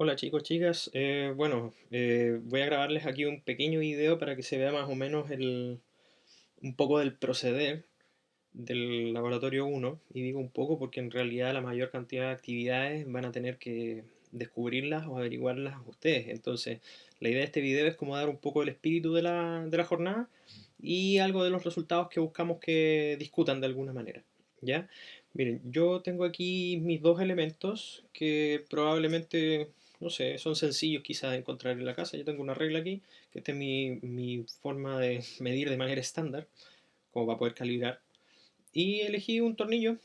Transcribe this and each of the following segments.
Hola chicos, chicas. Voy a grabarles aquí un pequeño video para que se vea más o menos un poco del proceder del laboratorio uno. Y digo un poco porque en realidad la mayor cantidad de actividades van a tener que descubrirlas o averiguarlas ustedes. Entonces, la idea de este video es como dar un poco el espíritu de la jornada y algo de los resultados que buscamos que discutan de alguna manera. ¿Ya? Miren, yo tengo aquí mis dos elementos que probablemente, no sé, son sencillos quizás de encontrar en la casa. Yo tengo una regla aquí, que esta es mi forma de medir de manera estándar, como para poder calibrar. Y elegí un tornillo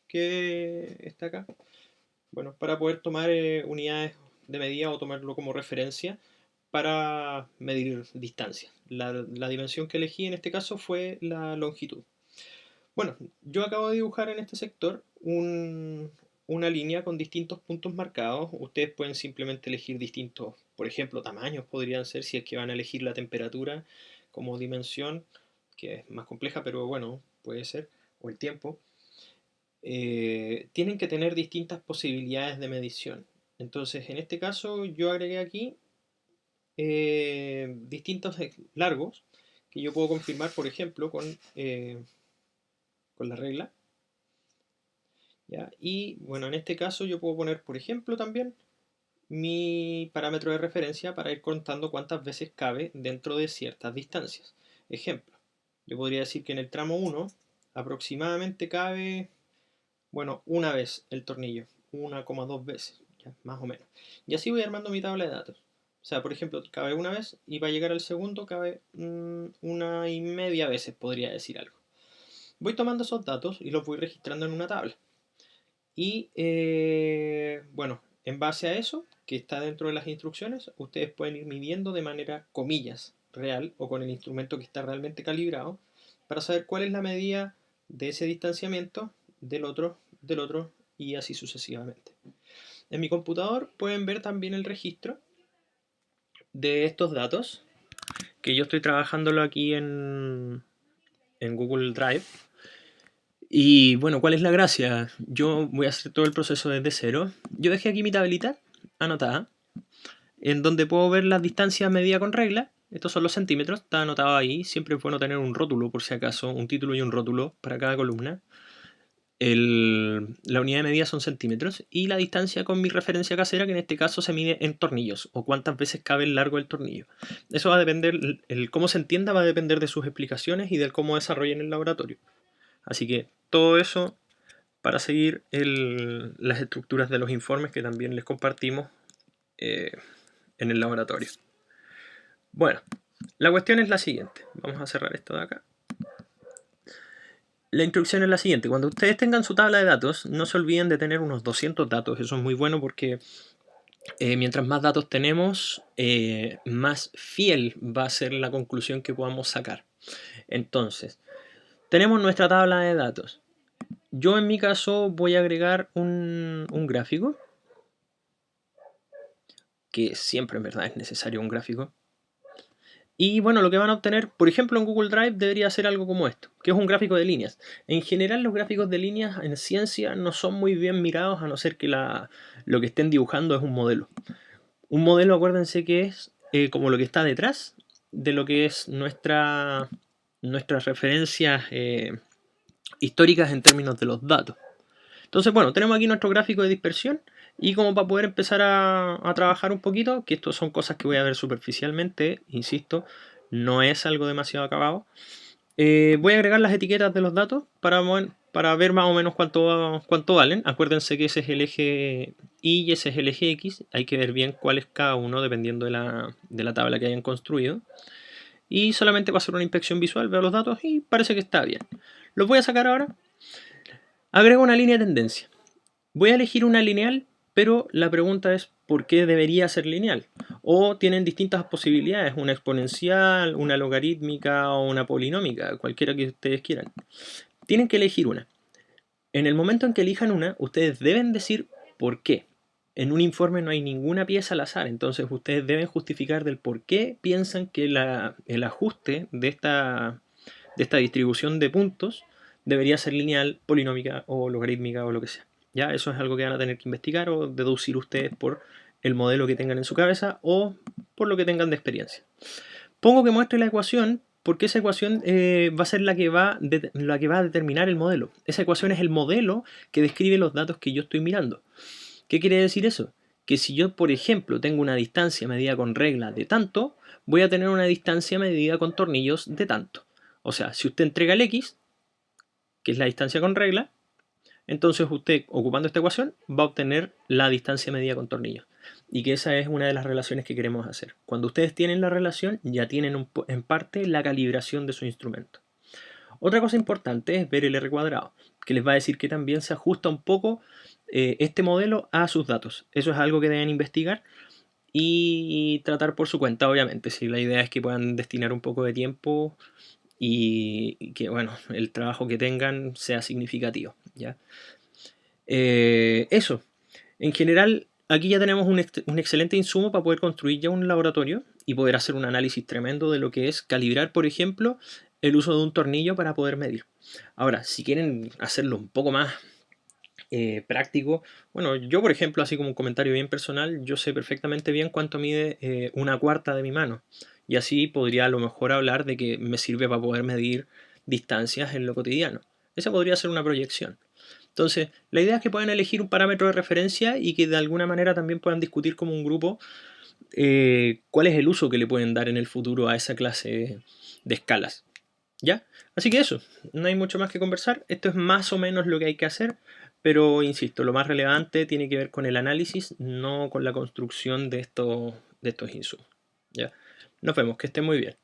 que está acá, bueno, para poder tomar unidades de medida o tomarlo como referencia para medir distancia. La dimensión que elegí en este caso fue la longitud. Bueno, yo acabo de dibujar en este sector una línea con distintos puntos marcados. Ustedes pueden simplemente elegir distintos, por ejemplo, tamaños podrían ser si es que van a elegir la temperatura como dimensión, que es más compleja, pero bueno, puede ser, o el tiempo. Tienen que tener distintas posibilidades de medición. Entonces, en este caso, yo agregué aquí distintos largos que yo puedo confirmar, por ejemplo, con la regla. ¿Ya? Y bueno, en este caso yo puedo poner, por ejemplo, también mi parámetro de referencia para ir contando cuántas veces cabe dentro de ciertas distancias. Ejemplo, yo podría decir que en el tramo 1 aproximadamente cabe, bueno, una vez el tornillo, 1,2 veces, ya, más o menos. Y así voy armando mi tabla de datos. O sea, por ejemplo, cabe una vez y para llegar al segundo cabe una y media veces, podría decir algo. Voy tomando esos datos y los voy registrando en una tabla. Y bueno, en base a eso, que está dentro de las instrucciones, ustedes pueden ir midiendo de manera, comillas, real o con el instrumento que está realmente calibrado para saber cuál es la medida de ese distanciamiento del otro y así sucesivamente. En mi computador pueden ver también el registro de estos datos, que yo estoy trabajándolo aquí en Google Drive. Y bueno, ¿cuál es la gracia? Yo voy a hacer todo el proceso desde cero. Yo dejé aquí mi tablita anotada, en donde puedo ver las distancias medidas con regla. Estos son los centímetros, está anotado ahí. Siempre es bueno tener un rótulo, por si acaso, un título y un rótulo para cada columna. La unidad de medida son centímetros y la distancia con mi referencia casera, que en este caso se mide en tornillos o cuántas veces cabe el largo del tornillo. Eso va a depender, el cómo se entienda va a depender de sus explicaciones y del cómo desarrollen el laboratorio. Así que todo eso para seguir las estructuras de los informes que también les compartimos eh, en el laboratorio. Bueno, la cuestión es la siguiente. Vamos a cerrar esto de acá. La instrucción es la siguiente. Cuando ustedes tengan su tabla de datos, no se olviden de tener unos 200 datos. Eso es muy bueno porque mientras más datos tenemos, más fiel va a ser la conclusión que podamos sacar. Entonces, tenemos nuestra tabla de datos. Yo en mi caso voy a agregar un gráfico, que siempre en verdad es necesario un gráfico. Y bueno, lo que van a obtener, por ejemplo, en Google Drive debería ser algo como esto, que es un gráfico de líneas. En general, los gráficos de líneas en ciencia no son muy bien mirados, a no ser que lo que estén dibujando es un modelo. Un modelo, acuérdense que es como lo que está detrás de lo que es nuestras referencias históricas en términos de los datos. Entonces, bueno, tenemos aquí nuestro gráfico de dispersión y como para poder empezar a trabajar un poquito, que esto son cosas que voy a ver superficialmente, insisto, no es algo demasiado acabado, voy a agregar las etiquetas de los datos para ver más o menos cuánto valen. Acuérdense que ese es el eje Y y ese es el eje X, hay que ver bien cuál es cada uno dependiendo de la tabla que hayan construido. Y solamente para hacer una inspección visual veo los datos y parece que está bien. Los voy a sacar ahora. Agrego una línea de tendencia. Voy a elegir una lineal, pero la pregunta es ¿por qué debería ser lineal? O tienen distintas posibilidades, una exponencial, una logarítmica o una polinómica, cualquiera que ustedes quieran. Tienen que elegir una. En el momento en que elijan una, ustedes deben decir por qué. En un informe no hay ninguna pieza al azar, entonces ustedes deben justificar del por qué piensan que el ajuste de esta distribución de puntos debería ser lineal, polinómica o logarítmica o lo que sea. Ya, eso es algo que van a tener que investigar o deducir ustedes por el modelo que tengan en su cabeza o por lo que tengan de experiencia. Pongo que muestre la ecuación porque esa ecuación va a ser la que va a determinar el modelo. Esa ecuación es el modelo que describe los datos que yo estoy mirando. ¿Qué quiere decir eso? Que si yo, por ejemplo, tengo una distancia medida con regla de tanto, voy a tener una distancia medida con tornillos de tanto. O sea, si usted entrega el X, que es la distancia con regla, entonces usted, ocupando esta ecuación, va a obtener la distancia medida con tornillos. Y que esa es una de las relaciones que queremos hacer. Cuando ustedes tienen la relación, ya tienen en parte la calibración de su instrumento. Otra cosa importante es ver el R cuadrado, que les va a decir que también se ajusta un poco este modelo a sus datos. Eso es algo que deben investigar y tratar por su cuenta, obviamente. Si la idea es que puedan destinar un poco de tiempo y que, bueno, el trabajo que tengan sea significativo, ¿ya? Eso. En general, aquí ya tenemos un excelente insumo para poder construir ya un laboratorio y poder hacer un análisis tremendo de lo que es calibrar, por ejemplo, el uso de un tornillo para poder medir. Ahora, si quieren hacerlo un poco más práctico, bueno, yo por ejemplo, así como un comentario bien personal, yo sé perfectamente bien cuánto mide una cuarta de mi mano. Y así podría a lo mejor hablar de que me sirve para poder medir distancias en lo cotidiano. Esa podría ser una proyección. Entonces, la idea es que puedan elegir un parámetro de referencia y que de alguna manera también puedan discutir como un grupo cuál es el uso que le pueden dar en el futuro a esa clase de escalas. ¿Ya? Así que eso, no hay mucho más que conversar. Esto es más o menos lo que hay que hacer, pero insisto, lo más relevante tiene que ver con el análisis, no con la construcción de estos insumos. ¿Ya? Nos vemos, que estén muy bien.